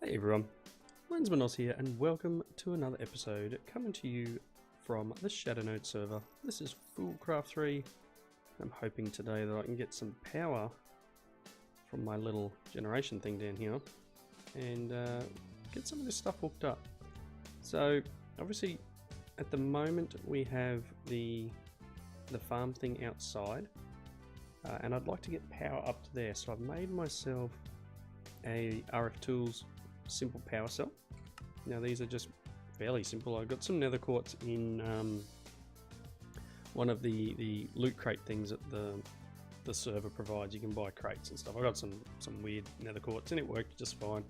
Hey everyone, Lensmanoz here and welcome to another episode coming to you from the Shadownode server. This is Foolcraft 3. I'm hoping today that I can get some power from my little generation thing down here and get some of this stuff hooked up. So obviously at the moment we have the farm thing outside and I'd like to get power up to there, so I've made myself a RF Tools simple power cell. Now these are just fairly simple. I've got some nether quartz in one of the loot crate things that the server provides. You can buy crates and stuff. I got some weird nether quartz and it worked just fine.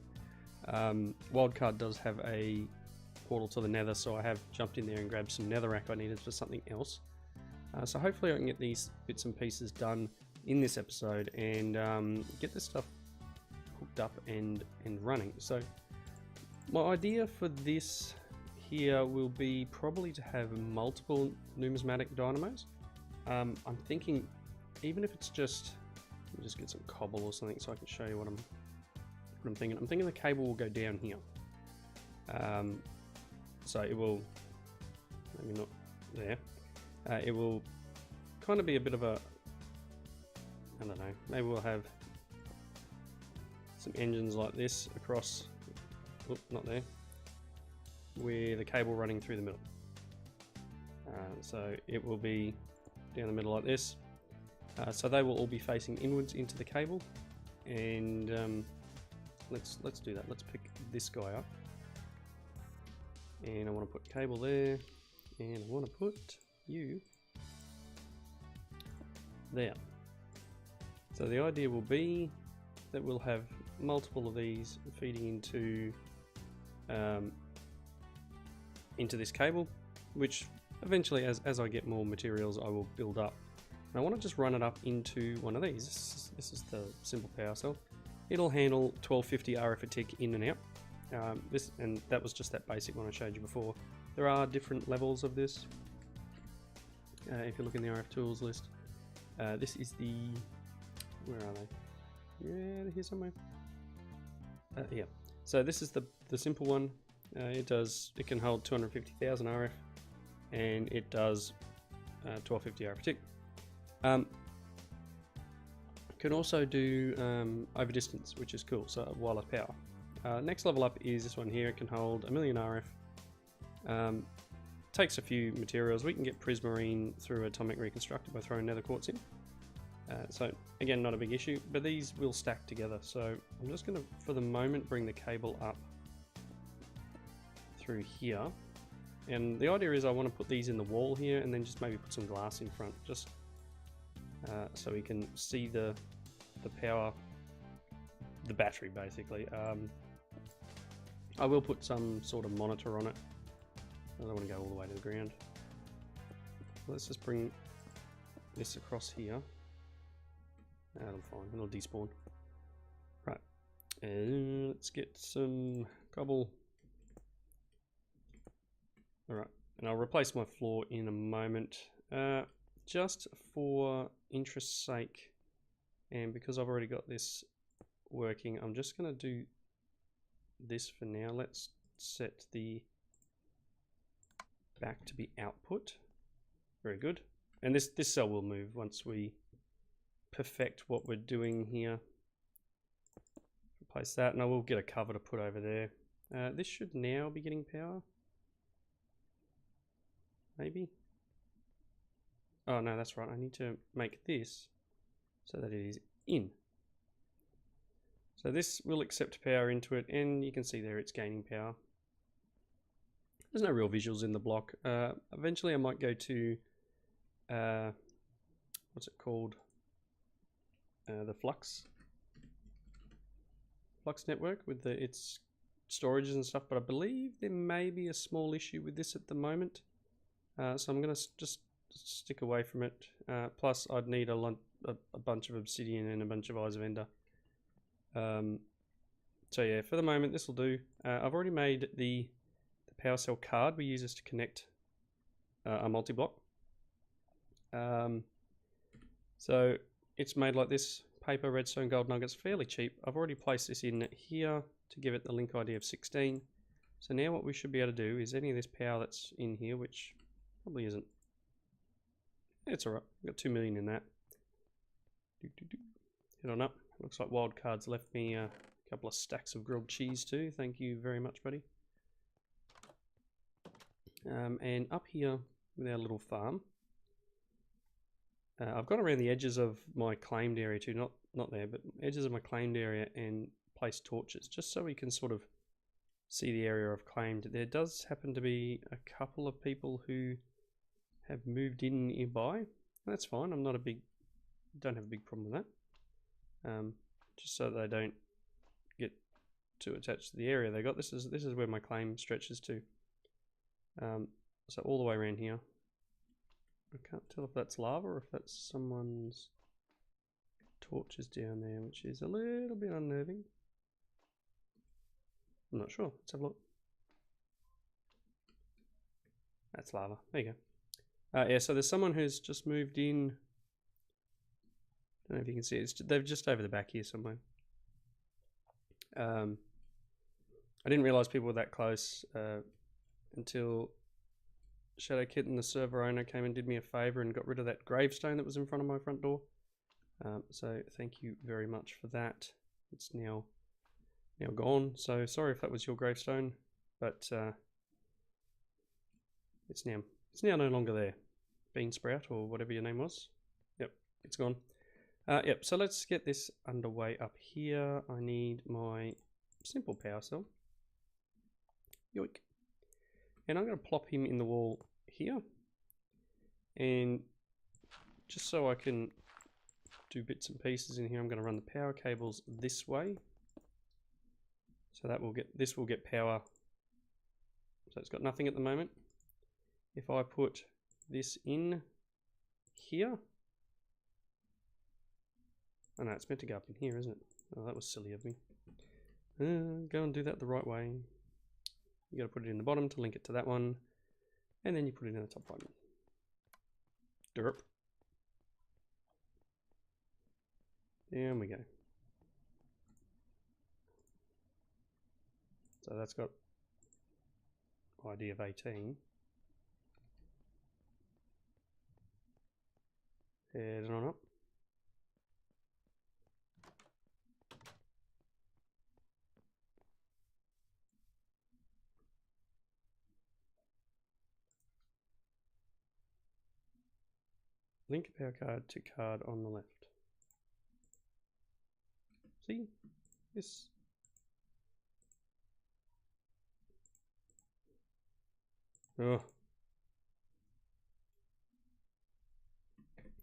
Wildcard does have a portal to the nether, so I have jumped in there and grabbed some netherrack I needed for something else. So hopefully I can get these bits and pieces done in this episode and get this stuff hooked up and running. So my idea for this here will be probably to have multiple numismatic dynamos. I'm thinking, even if it's just, let me just get some cobble or something so I can show you what I'm thinking. I'm thinking the cable will go down here. So it will, maybe not there. It will kind of be a bit of a, I don't know, maybe we'll have some engines like this across, not there, with a cable running through the middle. So it will be down the middle like this. So they will all be facing inwards into the cable, and let's do that. Let's pick this guy up, and I want to put cable there, and I want to put you there. So the idea will be that we'll have multiple of these feeding into this cable, which eventually, as I get more materials, I will build up. And I want to just run it up into one of these. This is the simple power cell. It'll handle 1250 RF a tick in and out. And that was just that basic one I showed you before. There are different levels of this. If you look in the RF tools list, this is the, where are they? Yeah, they're here somewhere. Yeah. So this is the simple one. It can hold 250,000 RF, and it does 1250 RF a tick. Can also do over distance, which is cool. So wireless power. Next level up is this one here. It can hold 1,000,000 RF. Takes a few materials. We can get prismarine through atomic reconstructor by throwing nether quartz in. So again, not a big issue, but these will stack together. So I'm just going to, for the moment, bring the cable up through here. And the idea is I want to put these in the wall here and then just maybe put some glass in front, just so we can see the power, the battery basically. I will put some sort of monitor on it. I don't want to go all the way to the ground. Let's just bring this across here. That'll fine, it'll despawn. Right, and let's get some cobble. Alright, and I'll replace my floor in a moment. Just for interest's sake, and because I've already got this working, I'm just going to do this for now. Let's set the back to be output. Very good. And this cell will move once we perfect what we're doing here. Replace that, and I will get a cover to put over there. This should now be getting power. Maybe. Oh no, that's right. I need to make this so that it is in. So this will accept power into it, and you can see there it's gaining power. There's no real visuals in the block. Eventually I might go to what's it called? The Flux network with its storages and stuff, but I believe there may be a small issue with this at the moment. So I'm going to just stick away from it. Plus I'd need a bunch of obsidian and a bunch of eyes of ender. So yeah, for the moment this will do. I've already made the power cell card. We use this to connect a multi-block. So it's made like this, paper, redstone, gold nuggets, fairly cheap. I've already placed this in here to give it the link ID of 16. So now what we should be able to do is any of this power that's in here, which probably isn't. It's alright, I've got 2 million in that. Head on up. Looks like Wildcard's left me a couple of stacks of grilled cheese too. Thank you very much, buddy. And up here with our little farm, I've got around the edges of my claimed area too, not there, but edges of my claimed area, and placed torches just so we can sort of see the area I've claimed. There does happen to be a couple of people who have moved in nearby. That's fine. I'm not don't have a big problem with that. Just so they don't get too attached to the area they got. This is where my claim stretches to. So all the way around here. I can't tell if that's lava or if that's someone's torches down there, which is a little bit unnerving. I'm not sure. Let's have a look. That's lava. There you go. Yeah, so there's someone who's just moved in. Don't know if you can see it. They're just over the back here somewhere. I didn't realise people were that close until Shadow Kitten, the server owner, came and did me a favour and got rid of that gravestone that was in front of my front door. So thank you very much for that. It's now gone. So sorry if that was your gravestone, but it's now no longer there. Bean Sprout or whatever your name was. Yep, it's gone. Yep. So let's get this underway up here. I need my simple power cell. Yoink. And I'm going to plop him in the wall here, and just so I can do bits and pieces in here, I'm going to run the power cables this way, so that this will get power. So it's got nothing at the moment. If I put this in here, oh no, it's meant to go up in here, isn't it? Oh, that was silly of me. Go and do that the right way. You got to put it in the bottom to link it to that one, and then you put it in the top one. Derp. There we go. So that's got ID of 18. Head on up. Link a power card to card on the left. See? This. Oh.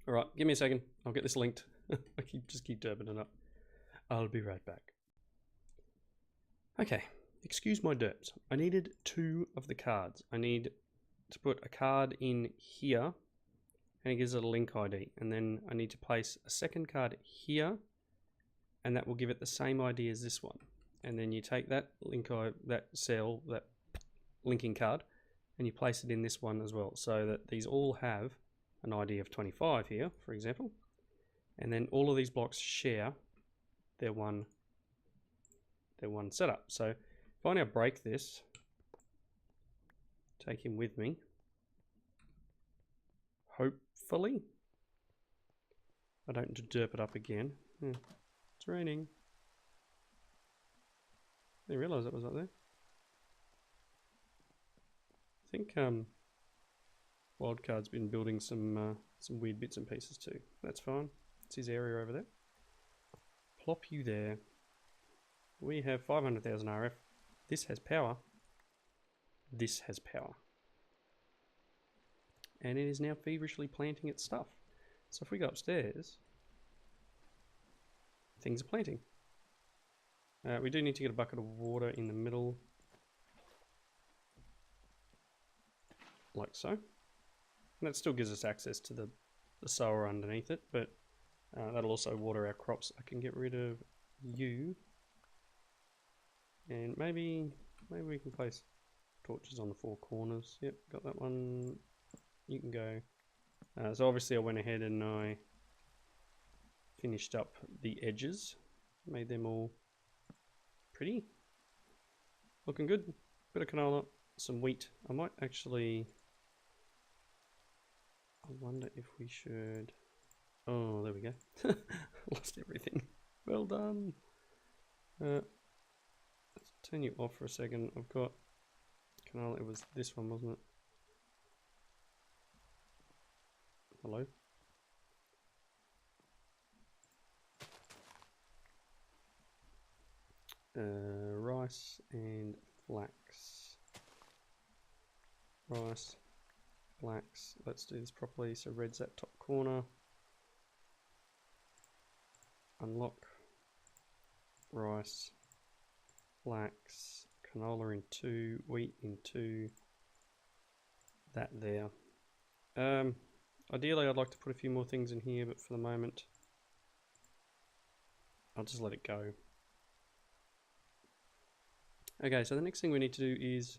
Alright, give me a second. I'll get this linked. I just keep derping it up. I'll be right back. Okay, excuse my derps. I needed 2 of the cards. I need to put a card in here, and it gives it a link ID, and then I need to place a second card here, and that will give it the same ID as this one. And then you take that that linking card, and you place it in this one as well, so that these all have an ID of 25 here, for example, and then all of these blocks share their one setup. So if I now break this, take him with me, hopefully I don't derp it up again. It's raining. I didn't realise that was up there. I think Wildcard's been building some weird bits and pieces too. That's fine. It's his area over there. Plop you there. We have 500,000 RF. This has power. This has power. And it is now feverishly planting its stuff. So if we go upstairs, things are planting. We do need to get a bucket of water in the middle, like so. And that still gives us access to the sower underneath it, but that'll also water our crops. I can get rid of you, and maybe we can place torches on the 4 corners. Yep, got that one. You can go. So obviously I went ahead and I finished up the edges, made them all pretty, looking good. Bit of canola, some wheat. I might actually, I wonder if we should, oh there we go. Lost everything. Well done. Let's turn you off for a second. I've got canola, it was this one, wasn't it? Hello? Rice and flax. Rice, flax. Let's do this properly. So red's that top corner. Unlock. Rice, flax, canola in 2, wheat in 2. That there. Ideally I'd like to put a few more things in here, but for the moment I'll just let it go. Okay, so the next thing we need to do is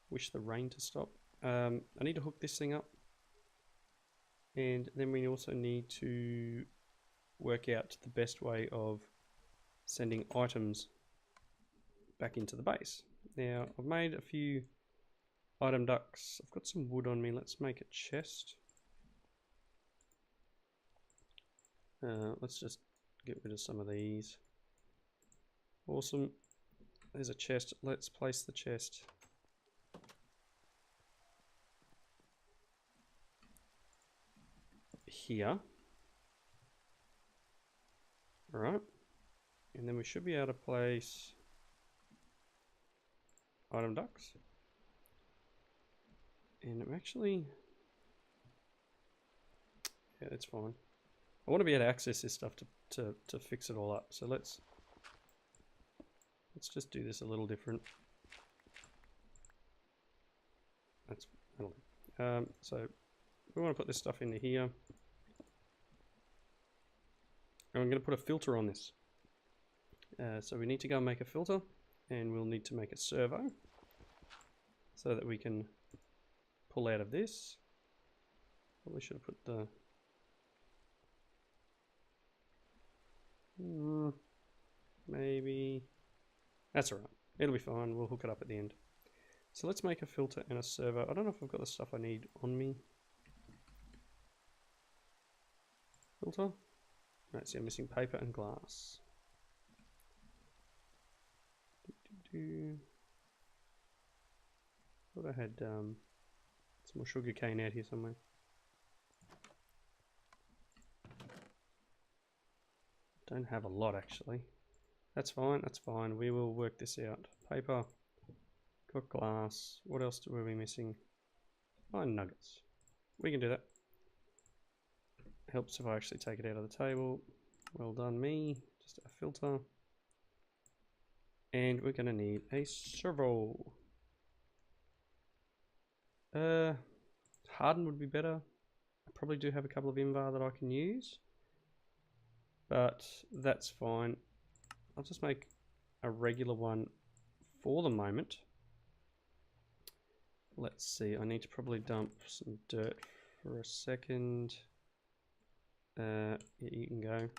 wish the rain to stop. I need to hook this thing up, and then we also need to work out the best way of sending items back into the base. Now I've made a few item ducts. I've got some wood on me. Let's make a chest. Let's just get rid of some of these. Awesome. There's a chest. Let's place the chest here. Alright. And then we should be able to place item ducts. And I'm actually, yeah, that's fine. I want to be able to access this stuff to fix it all up. So let's just do this a little different. That'll do. So we want to put this stuff into here. And I'm going to put a filter on this. So we need to go and make a filter, and we'll need to make a servo so that we can pull out of this. Probably should have put the maybe that's alright. It'll be fine. We'll hook it up at the end. So let's make a filter and a servo. I don't know if I've got the stuff I need on me. Filter. Right, see I'm missing paper and glass. Thought I had some more sugar cane out here somewhere. Don't have a lot actually. That's fine, that's fine. We will work this out. Paper, got glass. What else were we missing? Oh, nuggets. We can do that. Helps if I actually take it out of the table. Well done me. Just a filter. And we're gonna need a servo. Harden would be better. I probably do have a couple of invar that I can use, but that's fine. I'll just make a regular one for the moment. Let's see, I need to probably dump some dirt for a second. Yeah, you can go.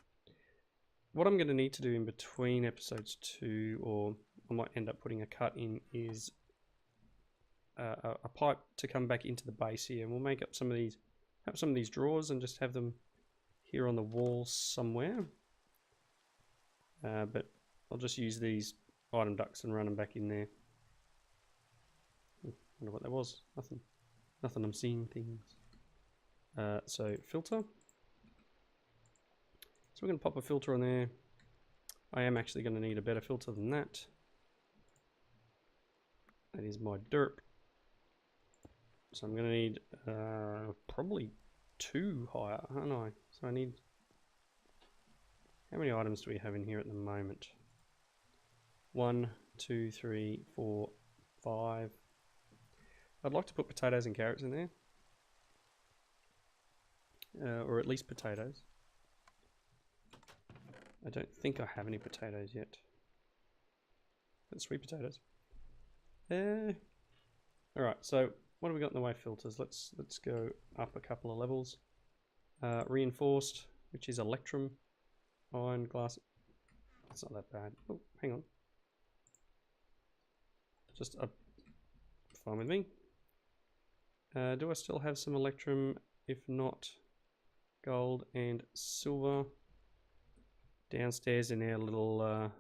What I'm going to need to do in between episodes 2, or I might end up putting a cut in, is a pipe to come back into the base here, and we'll make up some of these drawers and just have them here on the wall somewhere. But I'll just use these item ducts and run them back in there. I wonder what that was. Nothing. I'm seeing things. So filter. So we're going to pop a filter on there. I am actually going to need a better filter than that. That is my derp. So I'm going to need probably 2 higher, aren't I? So I need... How many items do we have in here at the moment? 1, 2, 3, 4, 5. I'd like to put potatoes and carrots in there. Or at least potatoes. I don't think I have any potatoes yet. But sweet potatoes. Alright, so what have we got in the way of filters? Let's go up a couple of levels. Reinforced, which is electrum, iron, glass. It's not that bad. Oh, hang on. Just fine with me. Do I still have some electrum? If not, gold and silver downstairs in our little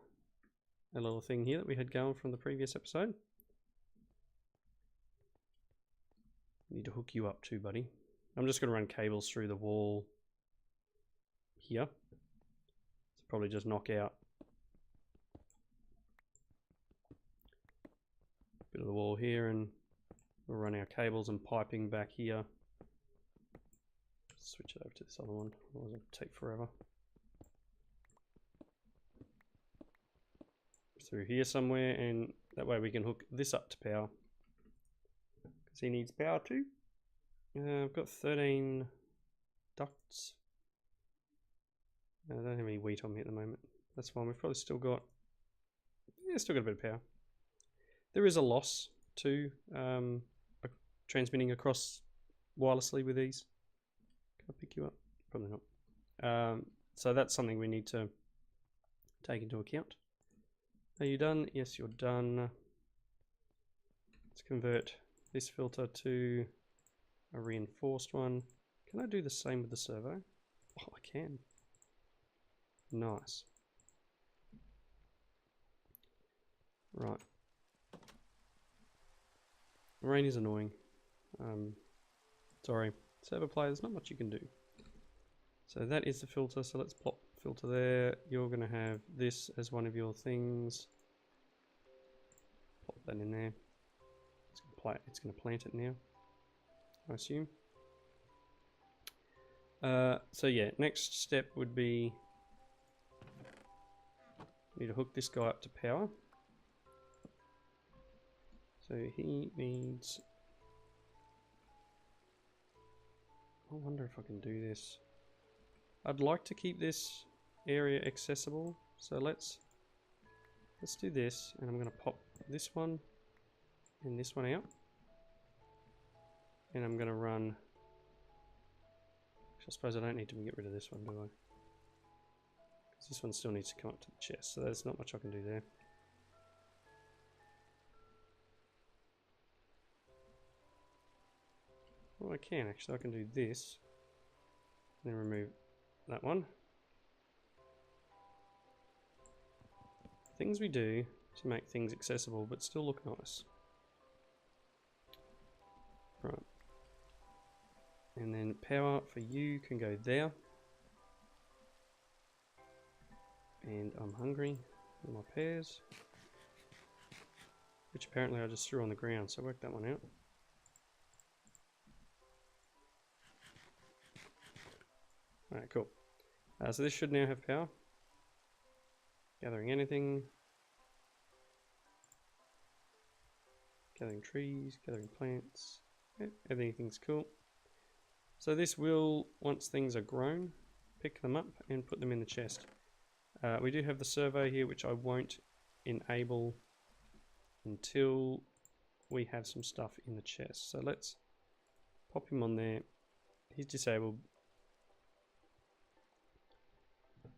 thing here that we had going from the previous episode. Need to hook you up too, buddy. I'm just going to run cables through the wall here. So probably just knock out a bit of the wall here, and we'll run our cables and piping back here. Switch it over to this other one, otherwise it'll take forever. Through here somewhere, and that way we can hook this up to power. Because he needs power too. I've got 13 ducts. I don't have any wheat on me at the moment. That's fine. We've probably still got, still got a bit of power. There is a loss to transmitting across wirelessly with these. Can I pick you up? Probably not. So that's something we need to take into account. Are you done? Yes, you're done. Let's convert this filter to a reinforced one. Can I do the same with the servo? Oh, I can. Nice. Right. Rain is annoying. Sorry. Server player, there's not much you can do. So that is the filter, so let's plop filter there. You're going to have this as one of your things. Plop that in there. It's going to plant it now, I assume. So yeah, next step would be need to hook this guy up to power. So he needs... I wonder if I can do this. I'd like to keep this area accessible, so let's do this, and I'm going to pop this one and this one out, and I'm going to run. I suppose I don't need to get rid of this one, do I? Because this one still needs to come up to the chest, so there's not much I can do there. Well, I can actually. I can do this, and then remove that one. Things we do to make things accessible but still look nice. Right. And then power for you can go there. And I'm hungry for my pears, which apparently I just threw on the ground, so work that one out. Alright, cool. So this should now have power. Gathering anything. Gathering trees, gathering plants. Yep, everything's cool. So this will, once things are grown, pick them up and put them in the chest. We do have the servo here, which I won't enable until we have some stuff in the chest. So let's pop him on there. He's disabled.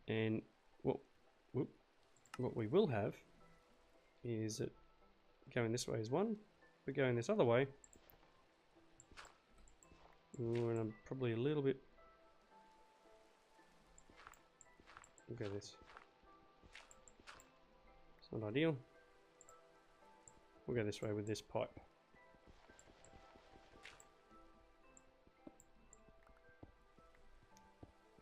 And what we will have is it going this way is one. If we're going this other way, and I'm probably a little bit. We'll go this. It's not ideal. We'll go this way with this pipe.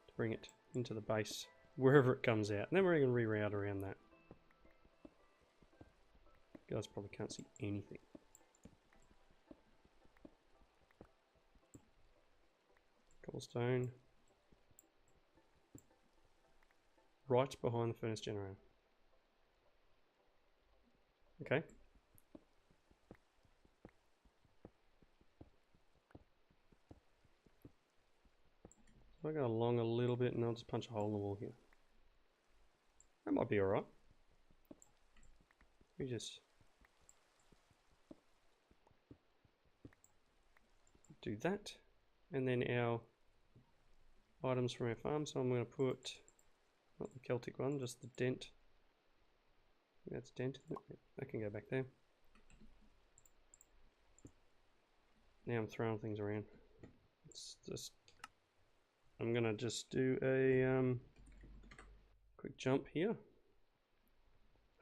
To bring it into the base, wherever it comes out. And then we're going to reroute around that. You guys probably can't see anything. Cobblestone. Right behind the furnace generator. Okay. So I go along a little bit and I'll just punch a hole in the wall here. That might be alright. We just do that, and then our items from our farm, so I'm going to put, not the Celtic one, just the dent. That's dent, isn't it? That can go back there. Now I'm throwing things around. It's just, I'm going to just do a quick jump here.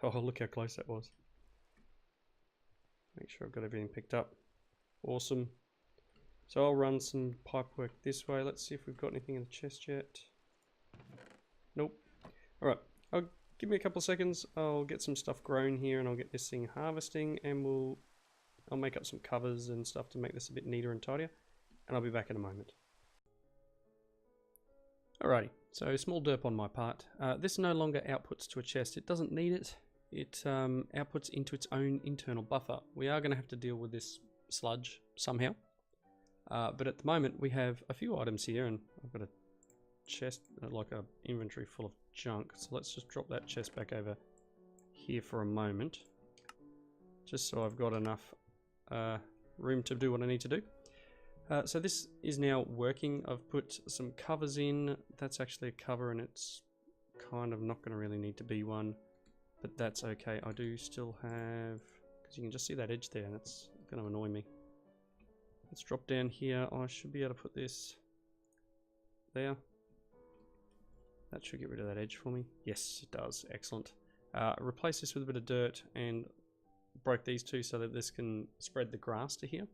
Oh, look how close that was. Make sure I've got everything picked up. Awesome. So I'll run some pipe work this way. Let's see if we've got anything in the chest yet. Nope. Alright, give me a couple of seconds. I'll get some stuff grown here and I'll get this thing harvesting, and I'll make up some covers and stuff to make this a bit neater and tidier, and I'll be back in a moment. Alrighty, so small derp on my part. This no longer outputs to a chest. It doesn't need it. It outputs into its own internal buffer. We are going to have to deal with this sludge somehow. But at the moment we have a few items here, and I've got a chest, like a inventory full of junk. So let's just drop that chest back over here for a moment. Just so I've got enough room to do what I need to do. So this is now working. I've put some covers in. That's actually a cover, and it's kind of not going to really need to be one. But that's okay. I do still have, because you can just see that edge there, and it's going to annoy me. Let's drop down here. I should be able to put this there. That should get rid of that edge for me. Yes, it does. Excellent. Replace this with a bit of dirt and broke these two so that this can spread the grass to here.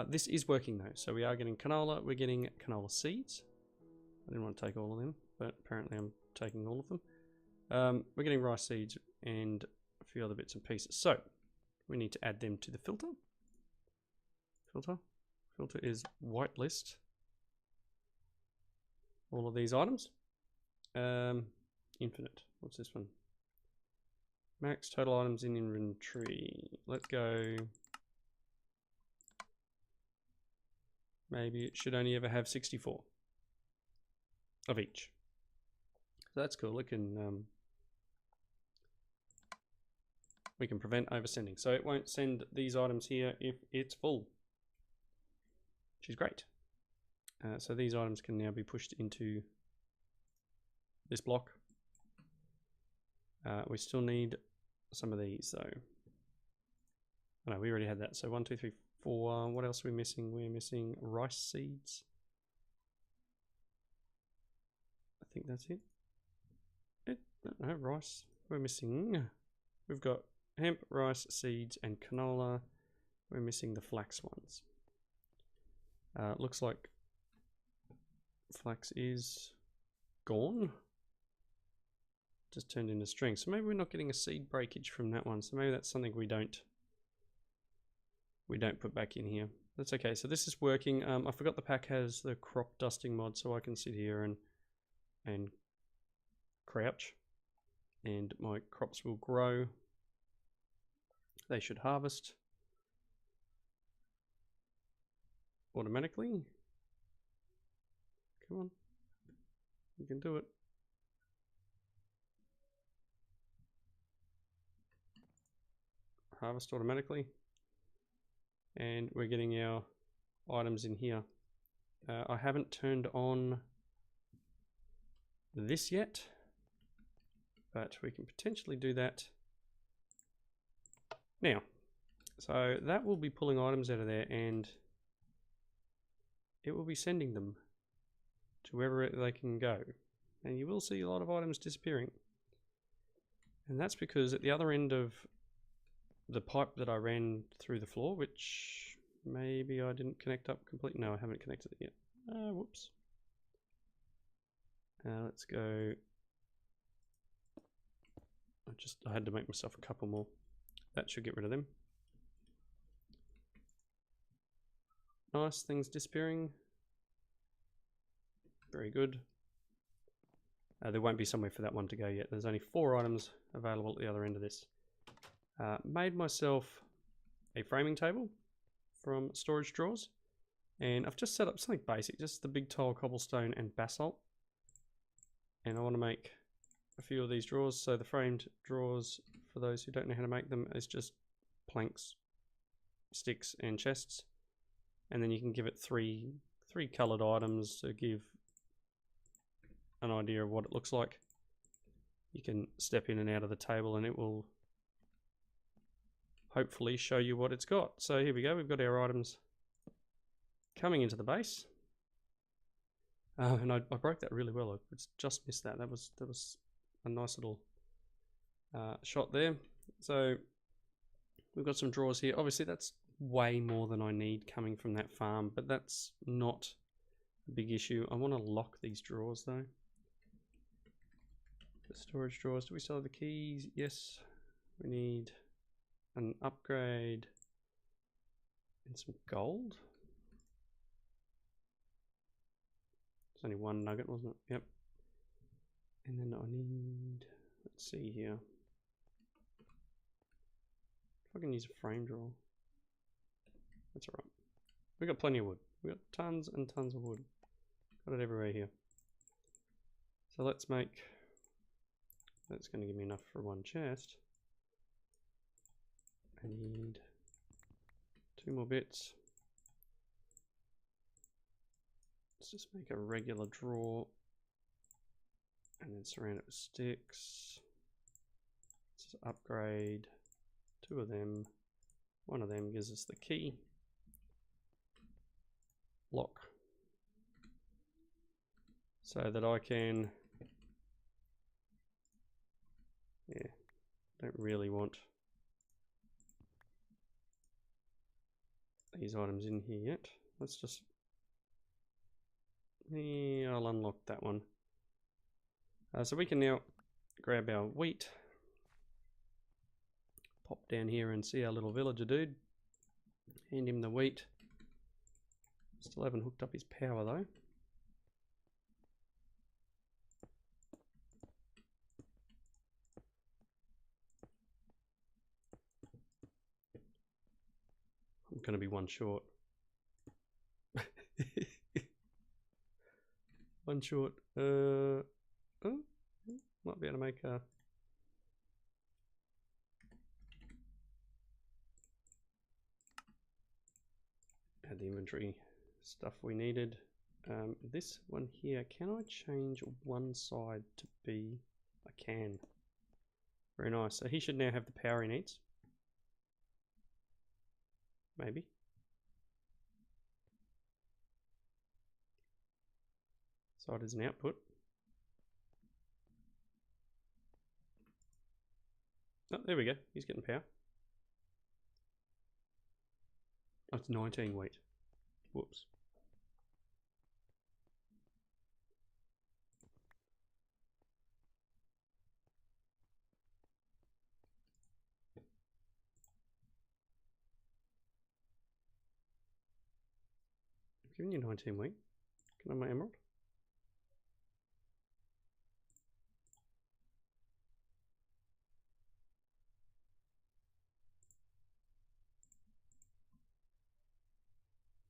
This is working though. So we are getting canola. We're getting canola seeds. I didn't want to take all of them, but apparently I'm taking all of them. We're getting rice seeds and a few other bits and pieces. So we need to add them to the filter. Filter is whitelist all of these items. Infinite. What's this one? Max total items in inventory. Let's go. Maybe it should only ever have 64 of each. So that's cool. It can we can prevent oversending, so it won't send these items here if it's full, which is great. So these items can now be pushed into this block. We still need some of these though. Oh, no, we already had that. So 1, 2, 3, 4. What else are we missing? We're missing rice seeds. I think that's it. No, rice. We're missing. We've got hemp, rice, seeds, and canola. We're missing the flax ones. Looks like flax is gone. Just turned into string. So maybe we're not getting a seed breakage from that one. So maybe that's something we don't put back in here. That's okay. So this is working. I forgot the pack has the crop dusting mod, so I can sit here and crouch, and my crops will grow. They should harvest automatically. Come on, you can do it. Harvest automatically, and we're getting our items in here. I haven't turned on this yet, but we can potentially do that now. So that will be pulling items out of there, and it will be sending them to wherever they can go, and you will see a lot of items disappearing. And that's because at the other end of the pipe that I ran through the floor, which maybe I didn't connect up completely. No, I haven't connected it yet. Whoops. Let's go. I had to make myself a couple more. That should get rid of them. Nice, things disappearing. Very good. There won't be somewhere for that one to go yet. There's only 4 items available at the other end of this. Made myself a framing table from storage drawers, and I've just set up something basic, just the big tile, cobblestone, and basalt. And I want to make a few of these drawers. So the framed drawers, for those who don't know how to make them, is just planks, sticks, and chests. And then you can give it three colored items to give an idea of what it looks like, you can step in and out of the table and it will hopefully show you what it's got. So here we go, we've got our items coming into the base. And I broke that really well. I just missed that. That was a nice little shot there. So we've got some drawers here. Obviously that's way more than I need coming from that farm, but that's not a big issue. I want to lock these drawers though. The storage drawers. Do we still have the keys? Yes. We need an upgrade and some gold. It's only one nugget, wasn't it? Yep. And then I need, let's see here. If I can use a frame drawer. That's alright. We've got plenty of wood. We've got tons and tons of wood. Got it everywhere here. So let's make, that's going to give me enough for one chest. I need 2 more bits. Let's just make a regular drawer and then surround it with sticks. Let's just upgrade 2 of them. One of them gives us the key. Lock. So that I can, yeah, don't really want these items in here yet. Let's just, yeah, I'll unlock that one. So we can now grab our wheat, pop down here and see our little villager dude, hand him the wheat. Still haven't hooked up his power though. I'm going to be one short. One short. Oh, might be able to make a. Add the inventory stuff we needed. This one here, can I change one side to be? I can. Very nice. So he should now have the power he needs. Maybe. Side is an output. Oh, there we go. He's getting power. Oh, it's 19 wheat. Whoops. I've given you 19 wheat. Can I have my emerald?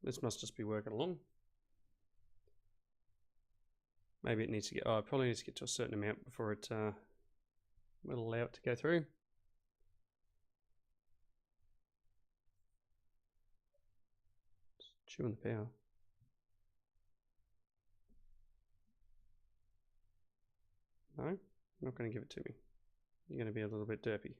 This must just be working along. Maybe it needs to get, oh, it probably needs to get to a certain amount before it will allow it to go through. Just chewing the power. No, you're not going to give it to me. You're going to be a little bit derpy.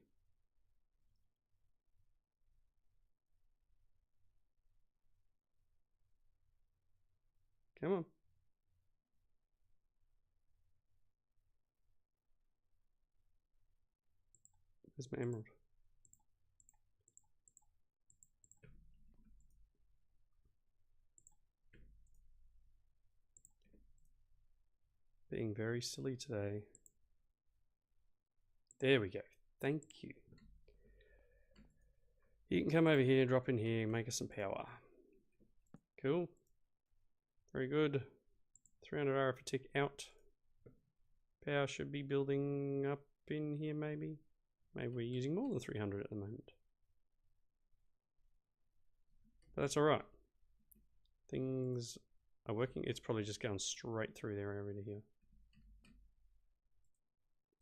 Come on. Where's my emerald? Being very silly today. There we go. Thank you. You can come over here, drop in here, make us some power. Cool. Very good. 300 RF a tick out. Power should be building up in here maybe. Maybe we're using more than 300 at the moment. But that's alright. Things are working. It's probably just going straight through there over to here.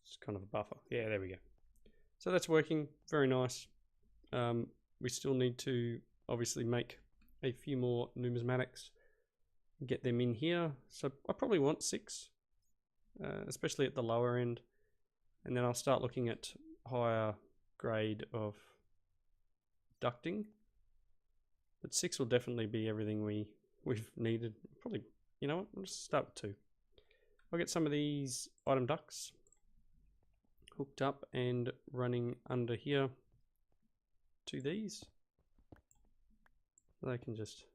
It's kind of a buffer. Yeah, there we go. So that's working. Very nice. We still need to obviously make a few more numismatics. Get them in here. So I probably want 6. especially at the lower end, and then I'll start looking at higher grade of ducting. But 6 will definitely be everything we've needed. Probably, you know what, we'll just start with 2. I'll get some of these item ducts hooked up and running under here to these. They can just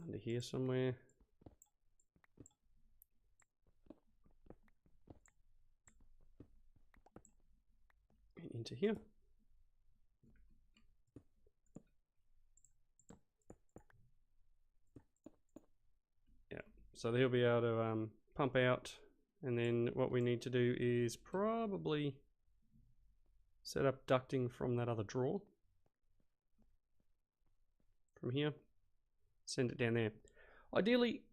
under here somewhere. And into here. Yeah, so they'll be able to pump out, and then what we need to do is probably set up ducting from that other drawer. From here, send it down there. Ideally,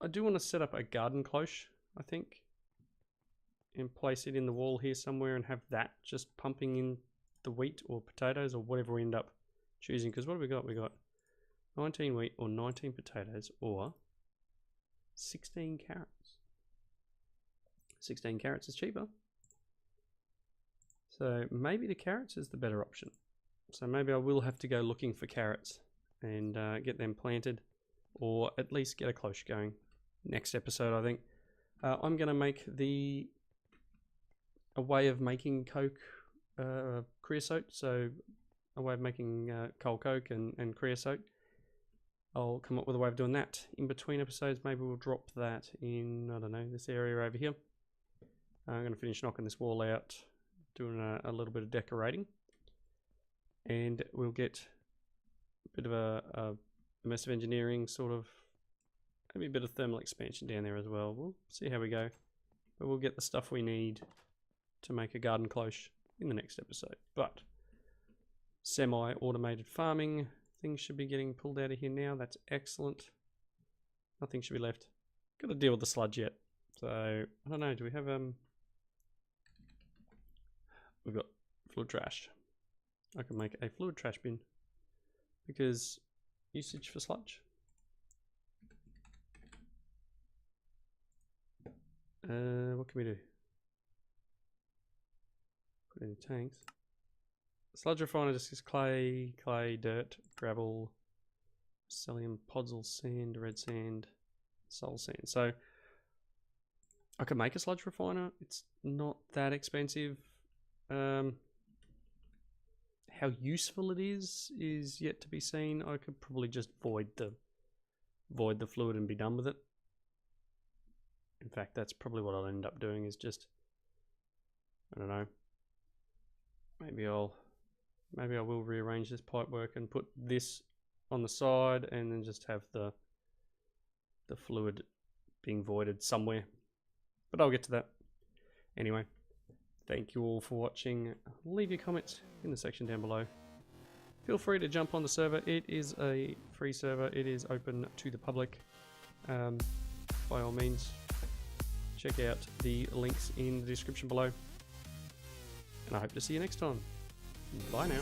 I do want to set up a garden cloche, I think, and place it in the wall here somewhere and have that just pumping in the wheat or potatoes or whatever we end up choosing. Because what have we got? We got 19 wheat or 19 potatoes or 16 carrots. 16 carrots is cheaper. So maybe the carrots is the better option. So maybe I will have to go looking for carrots and get them planted, or at least get a cloche going. Next episode, I think. I'm going to make a way of making coke creosote, so a way of making coal coke and creosote. I'll come up with a way of doing that in between episodes. Maybe we'll drop that in, I don't know, this area over here. I'm going to finish knocking this wall out, doing a little bit of decorating, and we'll get a bit of a mess of engineering, sort of, maybe a bit of thermal expansion down there as well. We'll see how we go, but we'll get the stuff we need to make a garden cloche in the next episode. But semi-automated farming things should be getting pulled out of here now. That's excellent. Nothing should be left. Got to deal with the sludge yet. So I don't know. Do we have We've got fluid trash. I can make a fluid trash bin because usage for sludge. What can we do? Put in the tanks. Sludge refiner just is clay, dirt, gravel, psyllium, podzol sand, red sand, soul sand. So I could make a sludge refiner. It's not that expensive. How useful it is yet to be seen. I could probably just void the fluid and be done with it. In fact, that's probably what I'll end up doing, is just, I don't know, maybe I will rearrange this pipework and put this on the side and then just have the fluid being voided somewhere. But I'll get to that. Anyway, thank you all for watching. Leave your comments in the section down below. Feel free to jump on the server. It is a free server. It is open to the public. By all means, check out the links in the description below. And I hope to see you next time. Bye now.